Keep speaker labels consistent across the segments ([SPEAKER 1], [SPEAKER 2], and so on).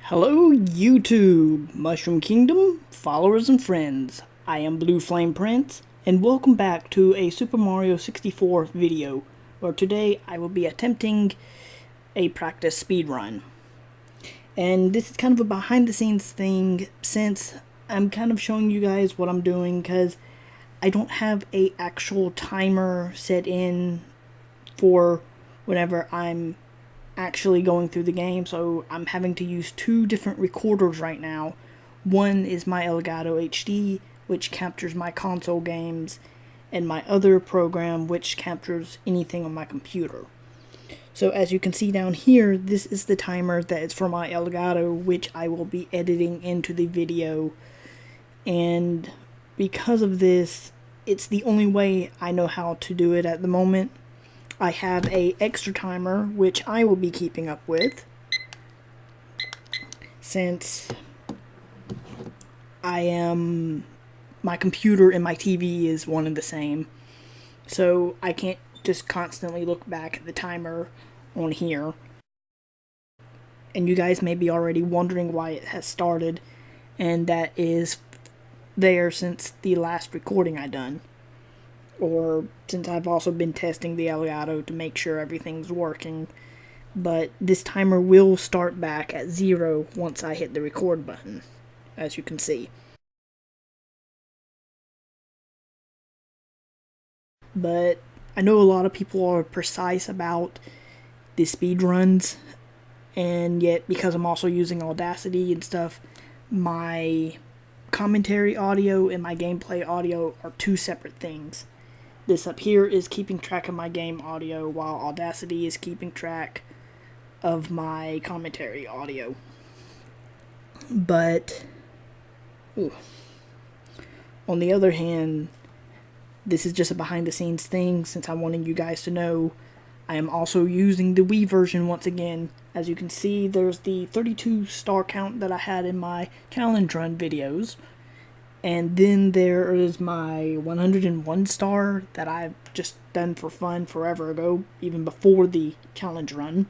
[SPEAKER 1] Hello YouTube, Mushroom Kingdom, followers and friends. I am BlueFlamePrince, and welcome back to a Super Mario 64 video, where today I will be attempting a practice speedrun. And this is kind of a behind the scenes thing, since I'm kind of showing you guys what I'm doing, because I don't have a actual timer set in for whenever I'm actually going through the game, so I'm having to use two different recorders right now. One is my Elgato HD, which captures my console games, and my other program, which captures anything on my computer. So as you can see down here, this is the timer that is for my Elgato, which I will be editing into the video. And because of this, it's the only way I know how to do it at the moment. I have a extra timer, which I will be keeping up with, since my computer and my TV is one and the same, so I can't just constantly look back at the timer on here. And you guys may be already wondering why it has started, and that is there since the last recording I done. Or since I've also been testing the Elgato to make sure everything's working. But this timer will start back at 0 once I hit the record button, as you can see. But I know a lot of people are precise about the speed runs, and yet because I'm also using Audacity and stuff, my commentary audio and my gameplay audio are two separate things. This up here is keeping track of my game audio, while Audacity is keeping track of my commentary audio. But, on the other hand, this is just a behind the scenes thing, since I'm wanting you guys to know I am also using the Wii version once again. As you can see, there's the 32 star count that I had in my challenge run videos. And then there is my 101 star that I've just done for fun forever ago, even before the challenge run.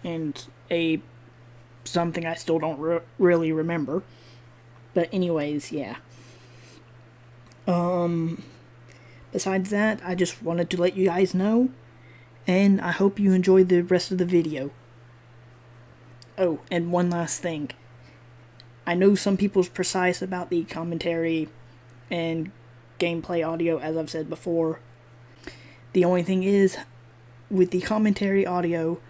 [SPEAKER 1] And something I still don't really remember. But anyways, yeah. Besides that, I just wanted to let you guys know, and I hope you enjoy the rest of the video. Oh, and one last thing. I know some people's precise about the commentary and gameplay audio, as I've said before. The only thing is, with the commentary audio,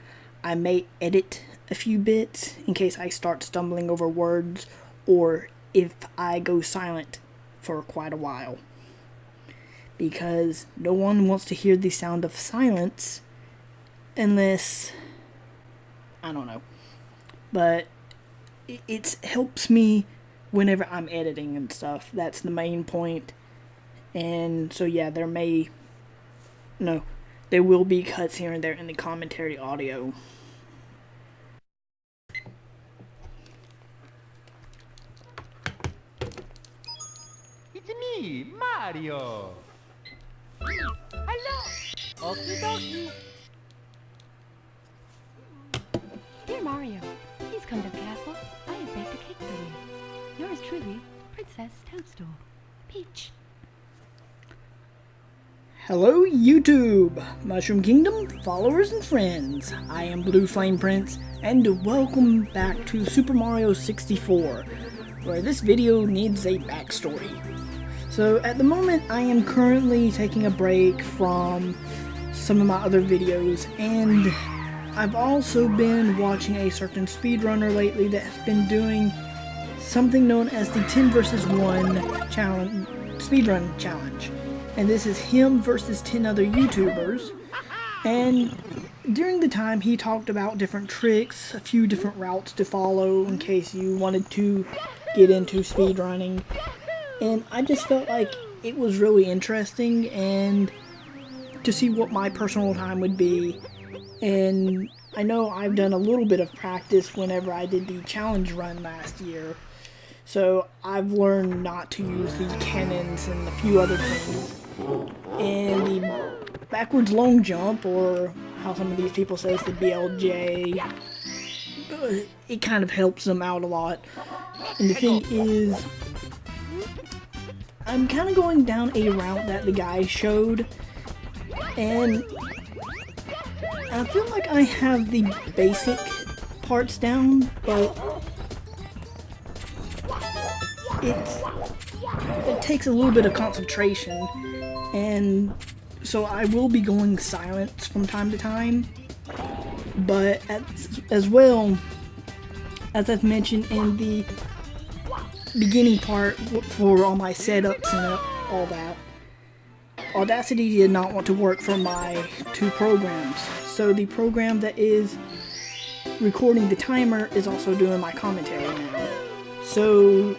[SPEAKER 1] I may edit a few bits in case I start stumbling over words, or if I go silent for quite a while. Because no one wants to hear the sound of silence unless, I don't know. But it helps me whenever I'm editing and stuff. That's the main point. And so yeah, there will be cuts here and there in the commentary audio.
[SPEAKER 2] It's me, Mario. Hello. Okie dokie.
[SPEAKER 3] Dear Mario, please come to the castle. I have baked a cake for you. Yours truly, Princess Toadstool. Peach.
[SPEAKER 1] Hello YouTube, Mushroom Kingdom, followers and friends. I am BlueFlamePrince, and welcome back to Super Mario 64, where this video needs a backstory. So at the moment, I am currently taking a break from some of my other videos, and I've also been watching a certain speedrunner lately that has been doing something known as the 10 versus 1 challenge, speedrun challenge. And this is him versus 10 other YouTubers. And during the time, he talked about different tricks, a few different routes to follow in case you wanted to get into speedrunning. And I just felt like it was really interesting, and to see what my personal time would be. And I know I've done a little bit of practice whenever I did the challenge run last year. So I've learned not to use the cannons and a few other things. And the backwards long jump, or how some of these people say it's the BLJ, it kind of helps them out a lot. And the thing is, I'm kind of going down a route that the guy showed, and I feel like I have the basic parts down, but it takes a little bit of concentration, and so I will be going silent from time to time. But as well, as I've mentioned in the beginning part for all my setups and all that, Audacity did not want to work for my two programs. So the program that is recording the timer is also doing my commentary now. So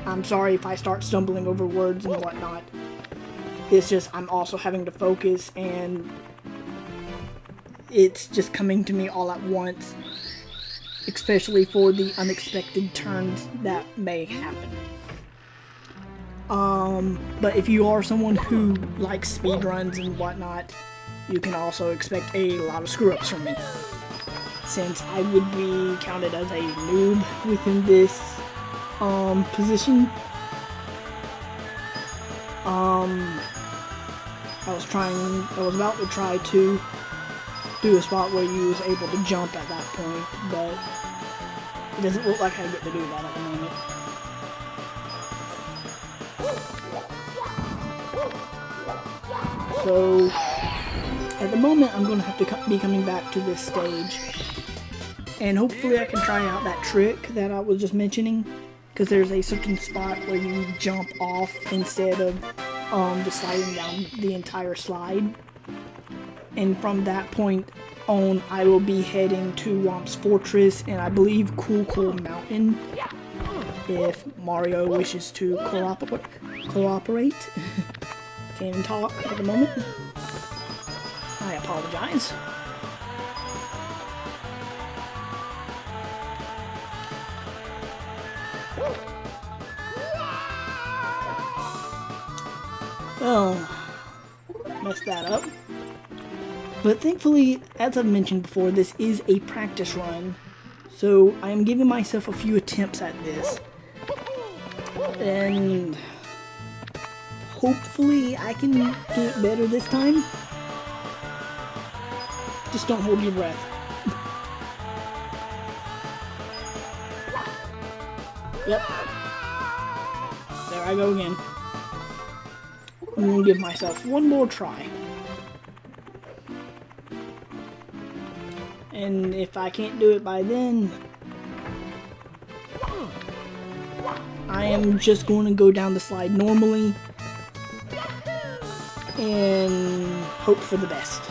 [SPEAKER 1] I'm sorry if I start stumbling over words and whatnot. It's just I'm also having to focus, and it's just coming to me all at once, especially for the unexpected turns that may happen. But if you are someone who likes speedruns and whatnot, you can also expect a lot of screw-ups from me, since I would be counted as a noob within this position. I was about to try to do a spot where you was able to jump at that point, but it doesn't look like I get to do that at the moment. So at the moment I'm going to have to be coming back to this stage, and hopefully I can try out that trick that I was just mentioning, because there's a certain spot where you jump off instead of just sliding down the entire slide. And from that point on, I will be heading to Womp's Fortress and I believe Cool Mountain, if Mario wishes to cooperate. Can't even talk at the moment. I apologize. Well, messed that up. But thankfully, as I've mentioned before, this is a practice run, so I am giving myself a few attempts at this, and hopefully I can do it better this time. Just don't hold your breath. Yep. There I go again. I'm gonna give myself one more try. And if I can't do it by then, I am just going to go down the slide normally and hope for the best.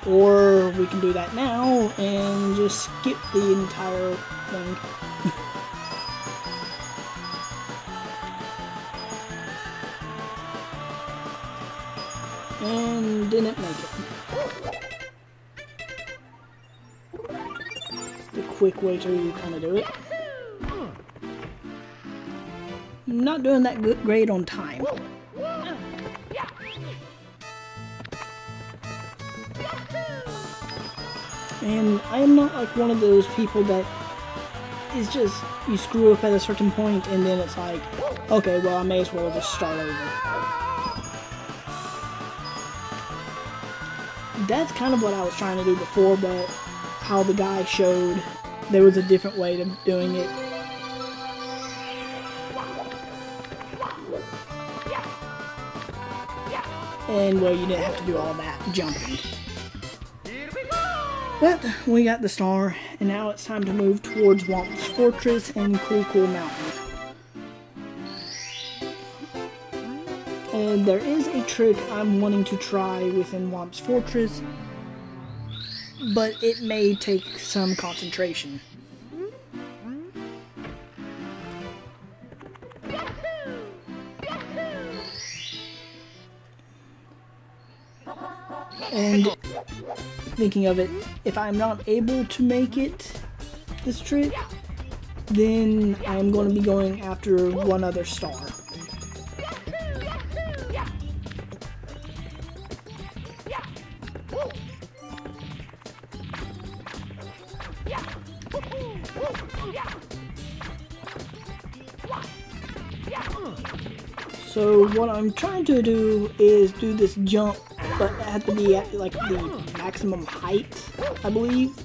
[SPEAKER 1] Or we can do that now and just skip the entire thing. And didn't make it. The quick way to kind of do it. I'm not doing that great on time. And I am not like one of those people that is just, you screw up at a certain point and then it's like, okay, well I may as well just start over. That's kind of what I was trying to do before, but how the guy showed there was a different way of doing it. And well, you didn't have to do all that jumping. But we got the star, and now it's time to move towards Womp's Fortress and Cool Mountain. And there is a trick I'm wanting to try within Womp's Fortress, but it may take some concentration. And thinking of it, if I'm not able to make it, this trick, then I'm going to be going after one other star. So what I'm trying to do is do this jump, but it had to be at like the maximum height, I believe.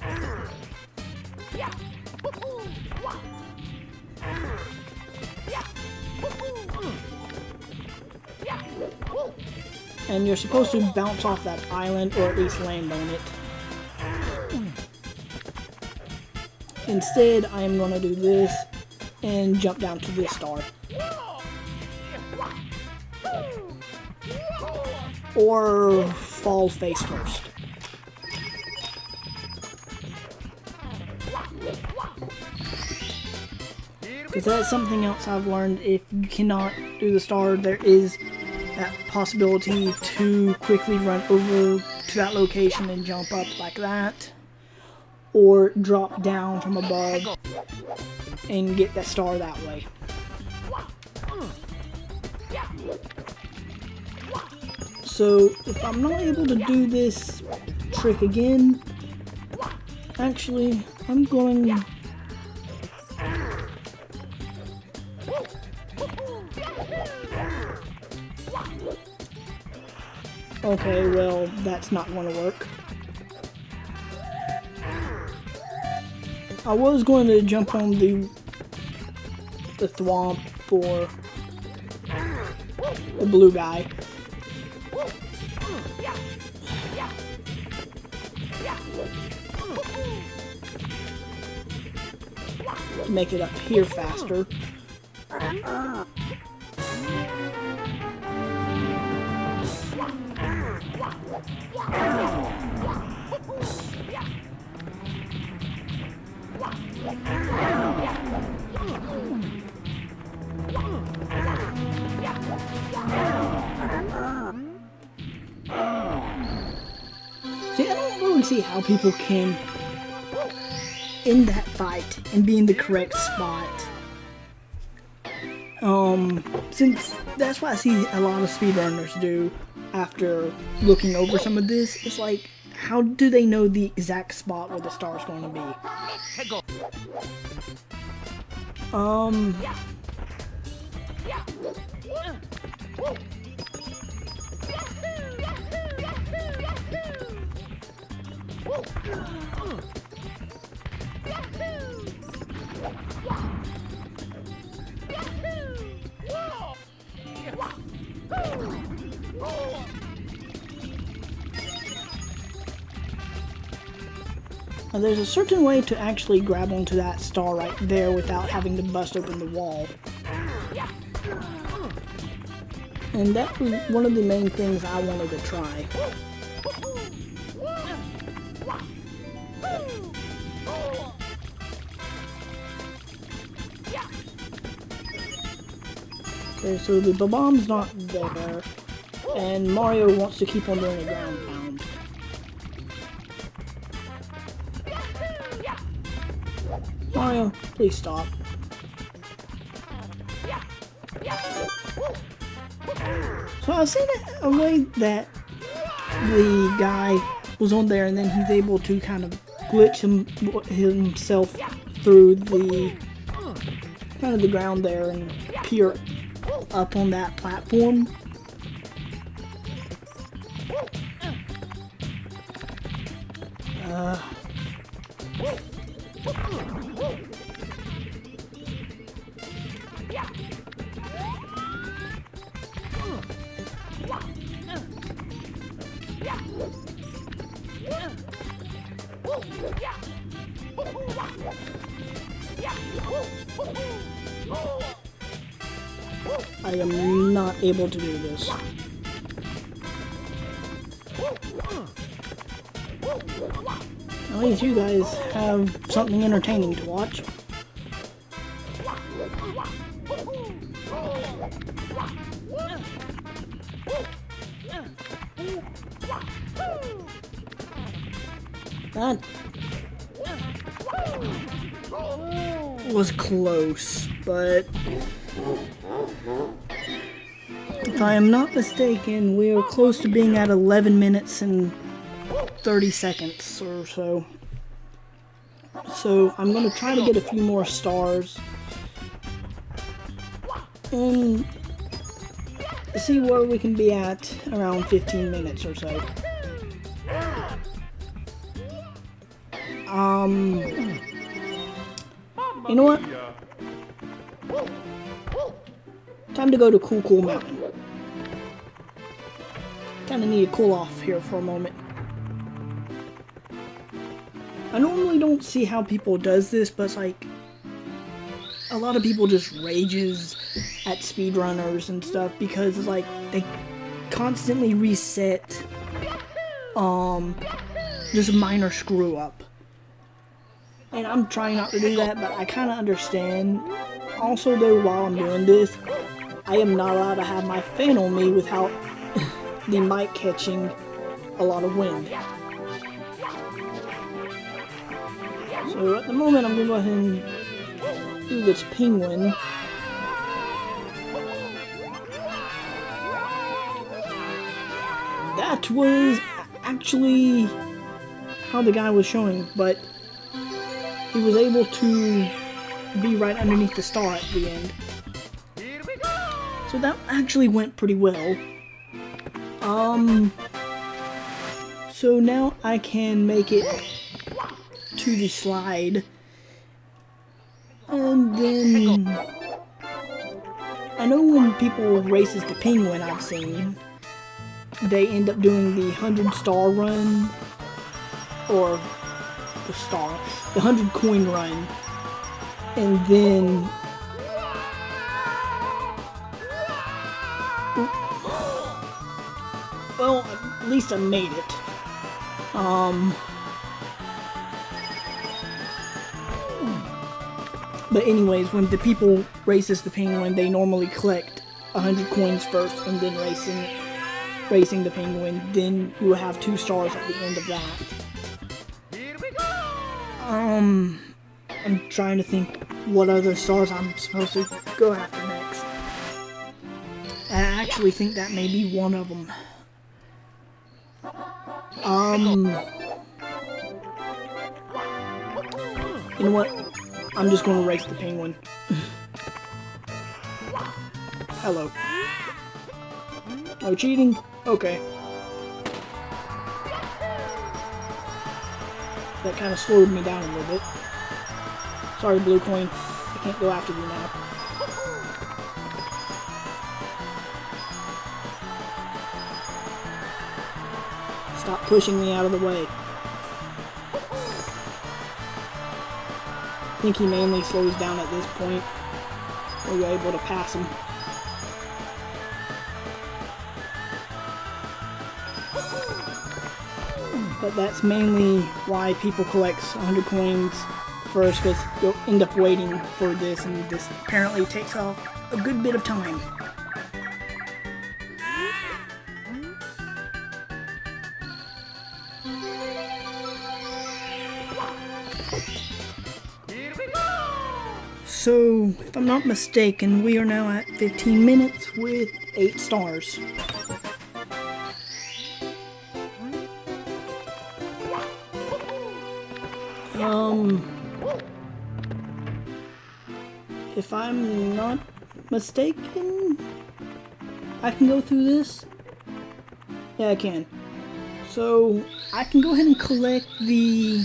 [SPEAKER 1] And you're supposed to bounce off that island, or at least land on it. Instead, I am going to do this and jump down to this star. Or fall face first. Because that's something else I've learned. If you cannot do the star, there is that possibility to quickly run over to that location and jump up like that, or drop down from above and get that star that way. So if I'm not able to do this trick again, actually I'm going okay, well, that's not going to work. I was going to jump on the thwomp for the blue guy. To make it up here faster. See, I don't really see how people can end that fight and be in the correct spot. Since that's what I see a lot of speedrunners do after looking over some of this. It's like, how do they know the exact spot where the star is going to be? Now, there's a certain way to actually grab onto that star right there without having to bust open the wall. And that was one of the main things I wanted to try. Okay, so the Bom-omb's not there, and Mario wants to keep on doing a ground pound. Mario, please stop. So I've seen a way that the guy was on there and then he's able to kind of glitch himself through the kind of the ground there and peer up on that platform. I am not able to do this. At least you guys have something entertaining to watch. That was close, but if I am not mistaken, we are close to being at 11 minutes and 30 seconds or so. So I'm gonna try to get a few more stars and see where we can be at around 15 minutes or so. You know what? Time to go to Cool Mountain. Kinda need to cool off here for a moment. I normally don't see how people does this, but it's like a lot of people just rages at speedrunners and stuff because it's like they constantly reset just a minor screw up. And I'm trying not to do that, but I kinda understand. Also though, while I'm doing this, I am not allowed to have my fan on me without the mic catching a lot of wind. So at the moment I'm gonna go ahead and do this penguin. That was actually how the guy was showing, but he was able to be right underneath the star at the end. So that actually went pretty well. So now I can make it to the slide. And then I know when people races the penguin I've seen, they end up doing the 100-star run, or the 100 coin run, and then well, at least I made it. But anyways, when the people races the penguin, they normally collect 100 coins first, and then racing the penguin. Then you will have 2 stars at the end of that. I'm trying to think what other stars I'm supposed to go after next. I actually think that may be one of them. You know what? I'm just gonna race the penguin. Hello. No cheating? Okay. That kind of slowed me down a little bit. Sorry, Blue Coin. I can't go after you now. Stop pushing me out of the way. I think he mainly slows down at this point, where you're able to pass him. But that's mainly why people collect 100 coins first, because you'll end up waiting for this, and this apparently takes off a good bit of time. So, if I'm not mistaken, we are now at 15 minutes with 8 stars. If I'm not mistaken, I can go through this? Yeah, I can. So, I can go ahead and collect the...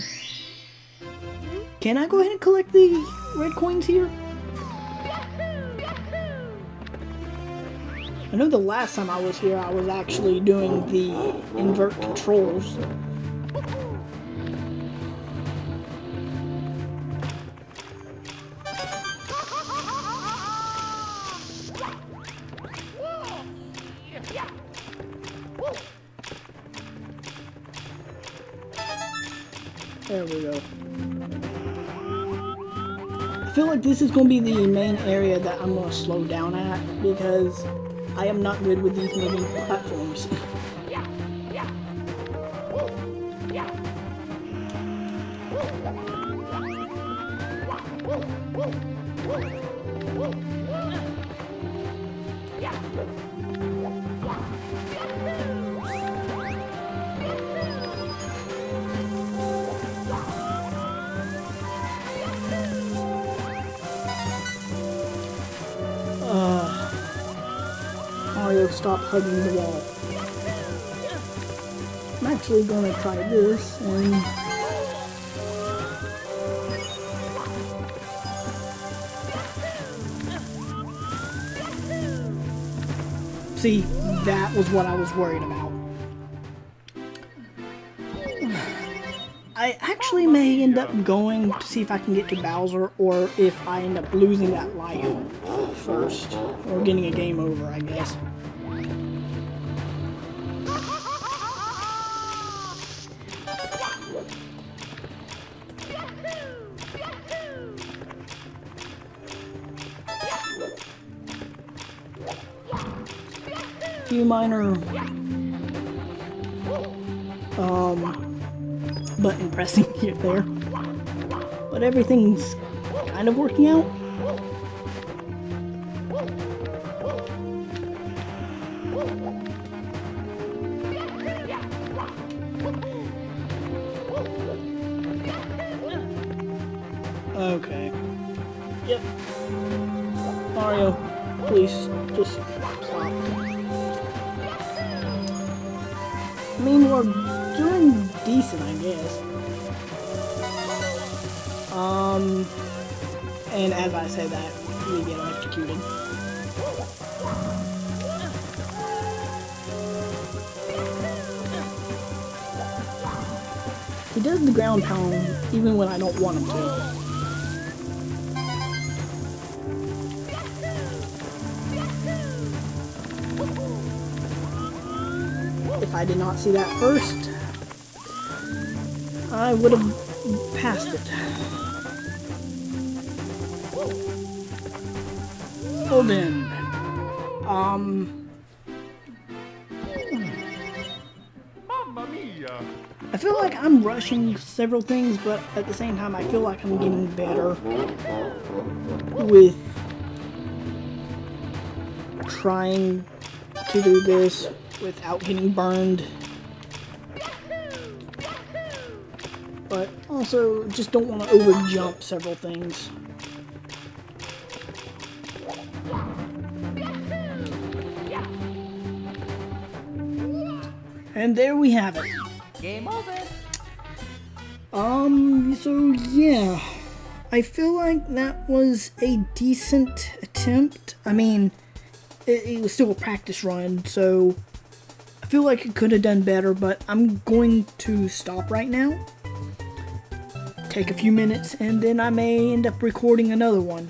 [SPEAKER 1] Can I go ahead and collect the red coins here? I know the last time I was here, I was actually doing the invert controls. There we go. I feel like this is going to be the main area that I'm going to slow down at, because I am not good with these moving platforms. stop hugging the wall. I'm actually gonna try this and see, that was what I was worried about. I actually may end up going to see if I can get to Bowser, or if I end up losing that life first, or getting a game over, I guess. Few minor button pressing here there, but everything's kind of working out. Okay. Yep. Mario, please just stop. I mean, we're doing decent, I guess. And as I say that, we get electrocuted. He does the ground pound even when I don't want him to. If I did not see that first, I would have passed it. Well then,
[SPEAKER 2] Mamma mia!
[SPEAKER 1] I feel like I'm rushing several things, but at the same time I feel like I'm getting better with trying to do this without getting burned, but also just don't want to over jump several things. And there we have it.
[SPEAKER 2] Game over!
[SPEAKER 1] So yeah, I feel like that was a decent attempt. I mean, it was still a practice run, so I feel like it could have done better, but I'm going to stop right now, take a few minutes, and then I may end up recording another one.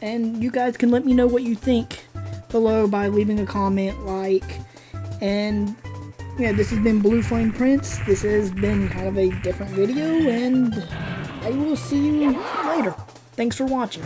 [SPEAKER 1] And you guys can let me know what you think below by leaving a comment, like, and yeah, this has been BlueFlamePrince. This has been kind of a different video, and I will see you later. Thanks for watching.